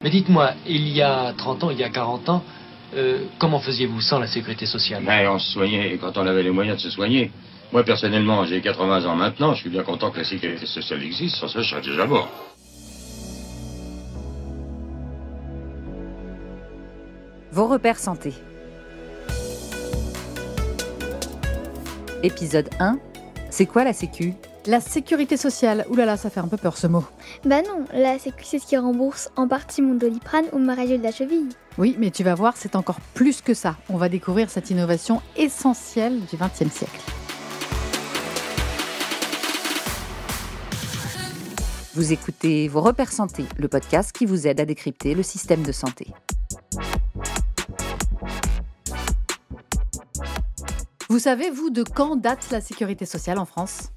Mais dites-moi, il y a 30 ans, il y a 40 ans, comment faisiez-vous sans la sécurité sociale? Ben, on se soignait quand on avait les moyens de se soigner. Moi, personnellement, j'ai 80 ans maintenant. Je suis bien content que la sécurité sociale existe. Sans ça, je serais déjà mort. Vos repères santé. Épisode 1. C'est quoi la Sécu ? La sécurité sociale, oulala, ça fait un peu peur ce mot. Bah non, la Sécu c'est ce qui rembourse en partie mon Doliprane ou ma radio de la cheville. Oui, mais tu vas voir, c'est encore plus que ça. On va découvrir cette innovation essentielle du XXe siècle. Vous écoutez Vos repères santé, le podcast qui vous aide à décrypter le système de santé. Vous savez, vous, de quand date la sécurité sociale en France ?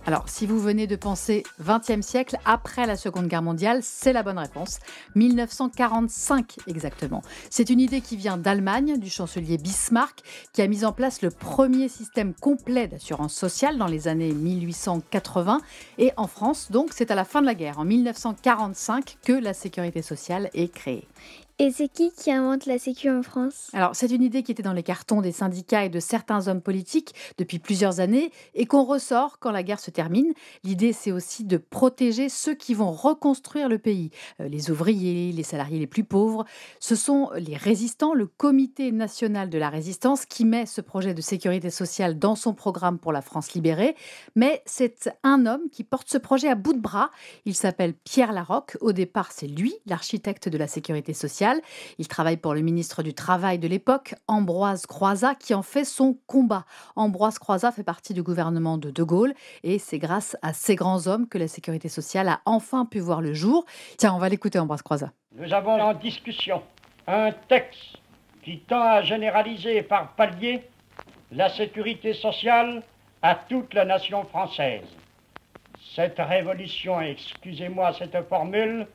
Alors, si vous venez de penser 20e siècle, après la Seconde Guerre mondiale, c'est la bonne réponse. 1945 exactement. C'est une idée qui vient d'Allemagne, du chancelier Bismarck, qui a mis en place le premier système complet d'assurance sociale dans les années 1880. Et en France, donc, c'est à la fin de la guerre, en 1945, que la sécurité sociale est créée. Et c'est qui invente la Sécu en France ? Alors, c'est une idée qui était dans les cartons des syndicats et de certains hommes politiques depuis plusieurs années et qu'on ressort quand la guerre se termine. L'idée, c'est aussi de protéger ceux qui vont reconstruire le pays. Les ouvriers, les salariés les plus pauvres. Ce sont les résistants, le Comité national de la résistance qui met ce projet de sécurité sociale dans son programme pour la France libérée. Mais c'est un homme qui porte ce projet à bout de bras. Il s'appelle Pierre Laroque. Au départ, c'est lui, l'architecte de la sécurité sociale. Il travaille pour le ministre du Travail de l'époque, Ambroise Croizat, qui en fait son combat. Ambroise Croizat fait partie du gouvernement de De Gaulle et c'est grâce à ces grands hommes que la sécurité sociale a enfin pu voir le jour. Tiens, on va l'écouter, Ambroise Croizat. Nous avons en discussion un texte qui tend à généraliser par palier la sécurité sociale à toute la nation française. Cette révolution, excusez-moi cette formule,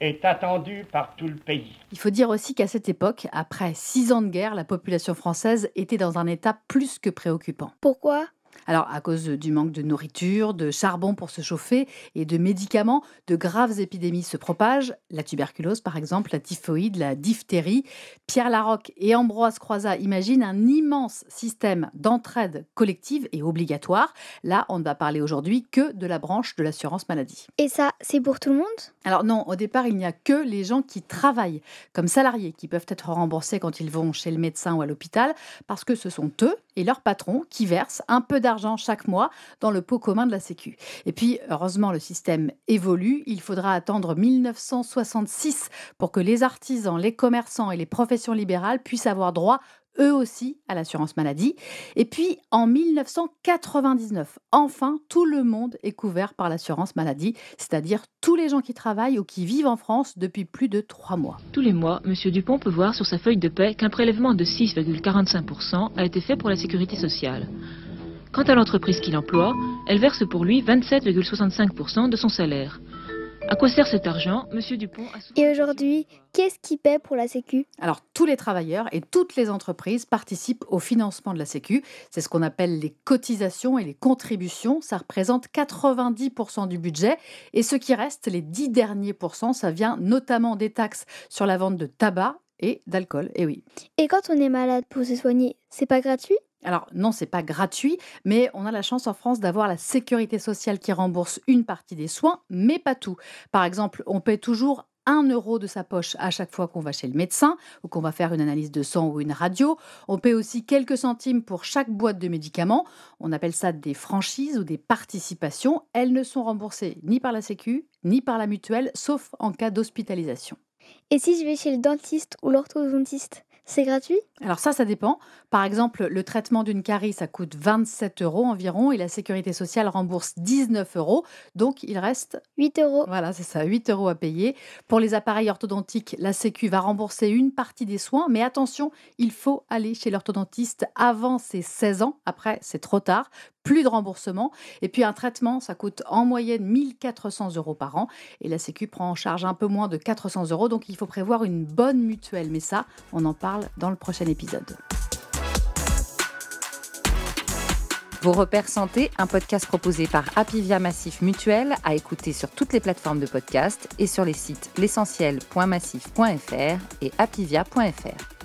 est attendue par tout le pays. Il faut dire aussi qu'à cette époque, après 6 ans de guerre, la population française était dans un état plus que préoccupant. Pourquoi ? Alors, à cause du manque de nourriture, de charbon pour se chauffer et de médicaments, de graves épidémies se propagent. La tuberculose, par exemple, la typhoïde, la diphtérie. Pierre Laroque et Ambroise Croizat imaginent un immense système d'entraide collective et obligatoire. Là, on ne va parler aujourd'hui que de la branche de l'assurance maladie. Et ça, c'est pour tout le monde ? Alors non, au départ, il n'y a que les gens qui travaillent comme salariés qui peuvent être remboursés quand ils vont chez le médecin ou à l'hôpital, parce que ce sont eux et leur patron qui versent un peu d'argent chaque mois dans le pot commun de la Sécu. Et puis, heureusement, le système évolue. Il faudra attendre 1966 pour que les artisans, les commerçants et les professions libérales puissent avoir droit eux aussi à l'assurance maladie. Et puis, en 1999, enfin, tout le monde est couvert par l'assurance maladie, c'est-à-dire tous les gens qui travaillent ou qui vivent en France depuis plus de 3 mois. Tous les mois, M. Dupont peut voir sur sa feuille de paie qu'un prélèvement de 6,45% a été fait pour la sécurité sociale. Quant à l'entreprise qui l'emploie, elle verse pour lui 27,65% de son salaire. À quoi sert cet argent ? M. Dupont a souvent... Et aujourd'hui, qu'est-ce qui paie pour la Sécu ? Alors, tous les travailleurs et toutes les entreprises participent au financement de la Sécu. C'est ce qu'on appelle les cotisations et les contributions. Ça représente 90% du budget. Et ce qui reste, les 10 derniers pourcents, ça vient notamment des taxes sur la vente de tabac et d'alcool. Et oui. Et quand on est malade pour se soigner, c'est pas gratuit ? Alors non, c'est pas gratuit, mais on a la chance en France d'avoir la sécurité sociale qui rembourse une partie des soins, mais pas tout. Par exemple, on paie toujours 1 euro de sa poche à chaque fois qu'on va chez le médecin ou qu'on va faire une analyse de sang ou une radio. On paie aussi quelques centimes pour chaque boîte de médicaments. On appelle ça des franchises ou des participations. Elles ne sont remboursées ni par la Sécu, ni par la mutuelle, sauf en cas d'hospitalisation. Et si je vais chez le dentiste ou l'orthodontiste, c'est gratuit ? Alors ça dépend. Par exemple, le traitement d'une carie, ça coûte 27 € environ et la sécurité sociale rembourse 19 €. Donc, il reste 8 €. Voilà, c'est ça, 8 € à payer. Pour les appareils orthodontiques, la Sécu va rembourser une partie des soins. Mais attention, il faut aller chez l'orthodontiste avant ses 16 ans. Après, c'est trop tard. Plus de remboursement. Et puis, un traitement, ça coûte en moyenne 1 400 € par an. Et la Sécu prend en charge un peu moins de 400 €. Donc, il faut prévoir une bonne mutuelle. Mais ça, on en parle dans le prochain épisode. Vos repères santé, un podcast proposé par Apivia Massif Mutuel, à écouter sur toutes les plateformes de podcast et sur les sites l'essentiel.massif.fr et apivia.fr.